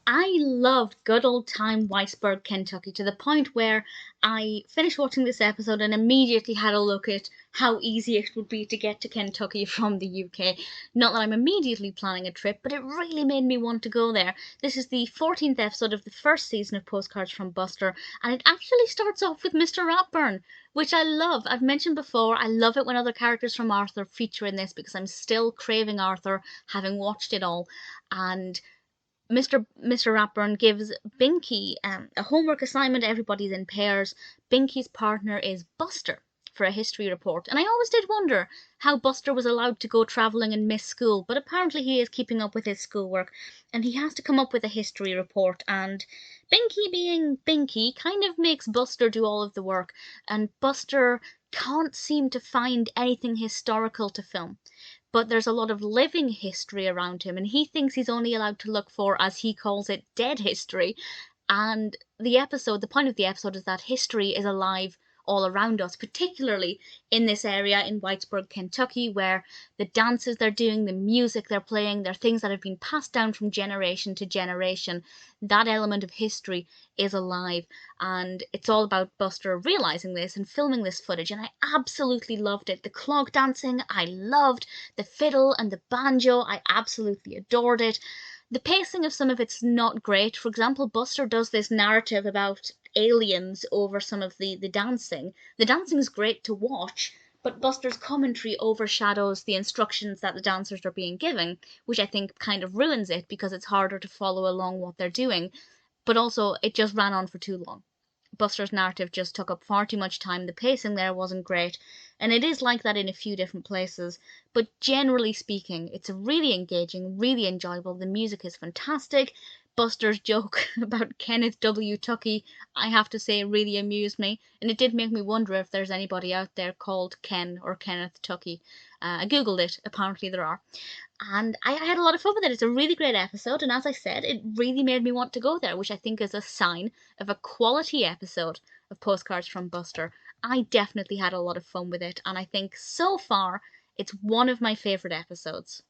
I loved good old time Whitesburg, Kentucky, to the point where I finished watching this episode and immediately had a look at how easy it would be to get to Kentucky from the UK. Not that I'm immediately planning a trip, but it really made me want to go there. This is the 14th episode of the first season of Postcards from Buster, and it actually starts off with Mr. Ratburn, which I love. I've mentioned before, I love it when other characters from Arthur feature in this because I'm still craving Arthur, having watched it all. And Mr. Ratburn gives Binky a homework assignment. Everybody's in pairs. Binky's partner is Buster for a history report. And I always did wonder how Buster was allowed to go travelling and miss school, but apparently he is keeping up with his schoolwork and he has to come up with a history report. And Binky, being Binky, kind of makes Buster do all of the work, and Buster can't seem to find anything historical to film, but there's a lot of living history around him, and he thinks he's only allowed to look for, as he calls it, dead history. And the point of the episode is that history is alive all around us, particularly in this area in Whitesburg, Kentucky, where the dances they're doing, the music they're playing, they're things that have been passed down from generation to generation. That element of history is alive, and it's all about Buster realizing this and filming this footage, and I absolutely loved it. The clog dancing, I loved. The fiddle and the banjo, I absolutely adored it. The pacing of some of it's not great. For example, Buster does this narrative about aliens over some of the dancing. The dancing is great to watch, but Buster's commentary overshadows the instructions that the dancers are being given, which I think kind of ruins it because it's harder to follow along what they're doing. But also, it just ran on for too long. Buster's narrative just took up far too much time. The pacing there wasn't great, and it is like that in a few different places. But generally speaking, it's really engaging, really enjoyable. The music is fantastic. Buster's joke about Kenneth W. Tucky, I have to say, really amused me, and it did make me wonder if there's anybody out there called Ken or Kenneth Tucky. I googled it, apparently there are. And I had a lot of fun with it. It's a really great episode, and as I said, it really made me want to go there, which I think is a sign of a quality episode of Postcards from Buster. I definitely had a lot of fun with it, and I think so far it's one of my favourite episodes.